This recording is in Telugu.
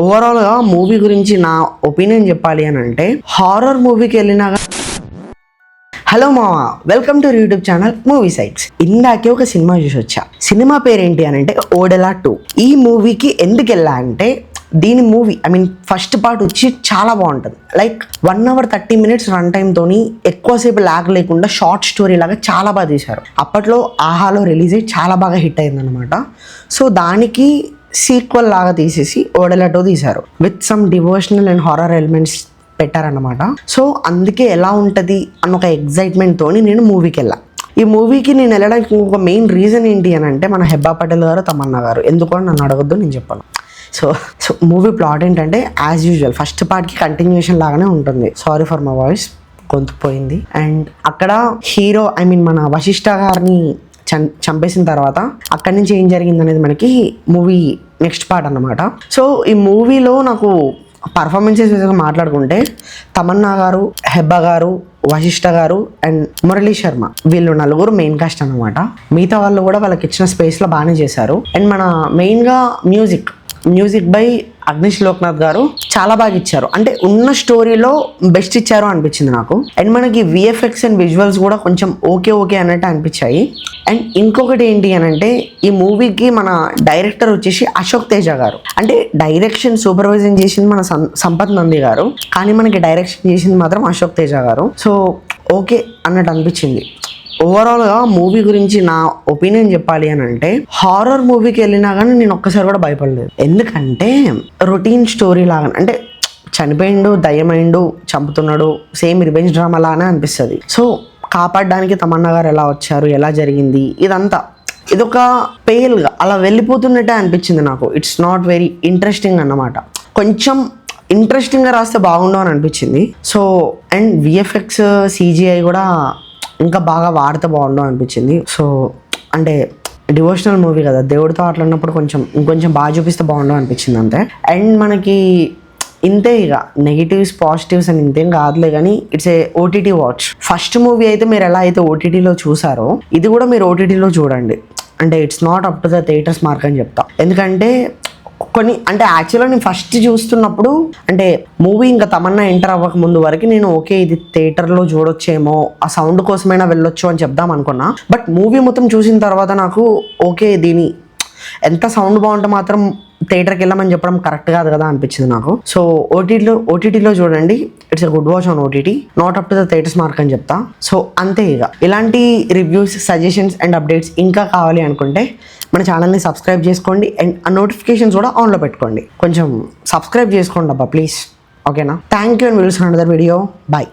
ఓవరాల్గా మూవీ గురించి నా ఒపీనియన్ చెప్పాలి అని అంటే, హారర్ మూవీకి వెళ్ళినాక హలో మావా, welcome to YouTube channel movie sites. ఇందాకే ఒక సినిమా చూసి వచ్చా. సినిమా పేరేంటి అని అంటే ఓడెలా 2. ఈ మూవీకి ఎందుకు వెళ్ళా అంటే, దీని మూవీ ఫస్ట్ పార్ట్ వచ్చి చాలా బాగుంటుంది. లైక్ 1 hour 30 minutes రన్ టైంతోని ఎక్కువసేపు లాగ్ లేకుండా షార్ట్ స్టోరీ లాగా చాలా బాగా తీశారు. అప్పట్లో ఆహాలో రిలీజ్ అయ్యి చాలా బాగా హిట్ అయిందనమాట. సో దానికి సీక్వెల్ లాగా తీసేసి ఓడెలా 2 తీశారు with some devotional and horror elements పెట్టారన్నమాట. సో అందుకే ఎలా ఉంటుంది అన్న ఒక ఎగ్జైట్మెంట్ తోని నేను మూవీకి వెళ్ళా. ఈ మూవీకి నేను వెళ్ళడానికి ఒక మెయిన్ రీజన్ ఏంటి అని అంటే, మన హెబ్బా పటేల్ గారు, తమన్నా గారు. ఎందుకో నన్ను అడగొద్దు, నేను చెప్పాను. సో మూవీ ప్లాట్ ఏంటంటే, యాజ్ యూజువల్ ఫస్ట్ పార్ట్కి కంటిన్యూషన్ లాగానే ఉంటుంది. సారీ ఫర్ మై వాయిస్, గొంతు పోయింది. అండ్ అక్కడ హీరో మన వశిష్ఠ గారిని చంపేసిన తర్వాత అక్కడి నుంచి ఏం జరిగింది అనేది మనకి మూవీ నెక్స్ట్ పార్ట్ అన్నమాట. సో ఈ మూవీలో నాకు పర్ఫార్మెన్సెస్ మాట్లాడుకుంటే, తమన్నా గారు, హెబ్బా గారు, వశిష్ఠ గారు అండ్ మురళీ శర్మ, వీళ్ళు 4 మెయిన్ కాస్ట్ అనమాట. మిగతా వాళ్ళు కూడా వాళ్ళకి ఇచ్చిన స్పేస్లో బాగానే చేశారు. అండ్ మన మెయిన్గా మ్యూజిక్ బై అగ్నిష్ లోక్నాథ్ గారు చాలా బాగా ఇచ్చారు. అంటే ఉన్న స్టోరీలో బెస్ట్ ఇచ్చారు అనిపించింది నాకు. అండ్ మనకి విఎఫ్ఎక్స్ అండ్ విజువల్స్ కూడా కొంచెం ఓకే అన్నట్టు అనిపించాయి. అండ్ ఇంకొకటి ఏంటి అని అంటే, ఈ మూవీకి మన డైరెక్టర్ వచ్చేసి అశోక్ తేజ గారు. అంటే డైరెక్షన్ సూపర్వైజింగ్ చేసింది మన సంపత్ నంది గారు, కానీ మనకి డైరెక్షన్ చేసింది మాత్రం అశోక్ తేజ గారు. సో ఓకే అన్నట్టు అనిపించింది. ఓవరాల్గా మూవీ గురించి నా ఒపీనియన్ చెప్పాలి అని అంటే, హారర్ మూవీకి వెళ్ళినా కానీ నేను ఒక్కసారి కూడా భయపడలేదు. ఎందుకంటే రొటీన్ స్టోరీ లాగా, అంటే చనిపోయిండు, దయ్యమైండు, చంపుతున్నాడు, సేమ్ రివెంజ్ డ్రామా లానే అనిపిస్తుంది. సో కాపాడడానికి తమన్నా గారు ఎలా వచ్చారు, ఎలా జరిగింది, ఇదొక పేల్గా అలా వెళ్ళిపోతున్నట్టే అనిపించింది నాకు. ఇట్స్ నాట్ వెరీ ఇంట్రెస్టింగ్ అన్నమాట. కొంచెం ఇంట్రెస్టింగ్గా రాస్తే బాగుండు అని అనిపించింది. సో అండ్ విఎఫ్ఎక్స్ CGI కూడా ఇంకా బాగా వాడితే బాగుండు అనిపించింది. సో అంటే డివోషనల్ మూవీ కదా, దేవుడితో అట్లన్నప్పుడు ఇంకొంచెం బాగా చూపిస్తే బాగుండు అనిపించింది అంతే. అండ్ మనకి ఇంతే, ఇక నెగిటివ్స్ పాజిటివ్స్ అని ఇంతేం కాదులే, కానీ it's a OTT watch. First movie అయితే మీరు ఎలా అయితే OTTలో చూసారో, ఇది కూడా మీరు OTTలో చూడండి. అంటే it's not up to the theatres mark అని చెప్తా. ఎందుకంటే అంటే యాక్చువల్గా నేను ఫస్ట్ చూస్తున్నప్పుడు, అంటే మూవీ ఇంకా తమన్నా ఎంటర్ అవ్వక ముందు వరకు నేను ఓకే ఇది థియేటర్లో చూడొచ్చేమో, ఆ సౌండ్ కోసమైనా వెళ్ళొచ్చు అని చెప్దాం అనుకున్నా. బట్ మూవీ మొత్తం చూసిన తర్వాత నాకు ఓకే, దీని ఎంత సౌండ్ బాగుంటే మాత్రం థియేటర్కి వెళ్ళమని చెప్పడం కరెక్ట్ కాదు కదా అనిపించింది నాకు. సో ఓటీటీలో చూడండి, it's a good watch on OTT, not up to the theatres mark అని చెప్తా. సో అంతే. ఇక ఇలాంటి రివ్యూస్, సజెషన్స్ అండ్ అప్డేట్స్ ఇంకా కావాలి అనుకుంటే మన ఛానల్ని సబ్స్క్రైబ్ చేసుకోండి. అండ్ ఆ నోటిఫికేషన్స్ కూడా ఆన్లో పెట్టుకోండి. కొంచెం సబ్స్క్రైబ్ చేసుకోండి అబ్బా ప్లీజ్, ఓకేనా? Thank you and will see another video. Bye.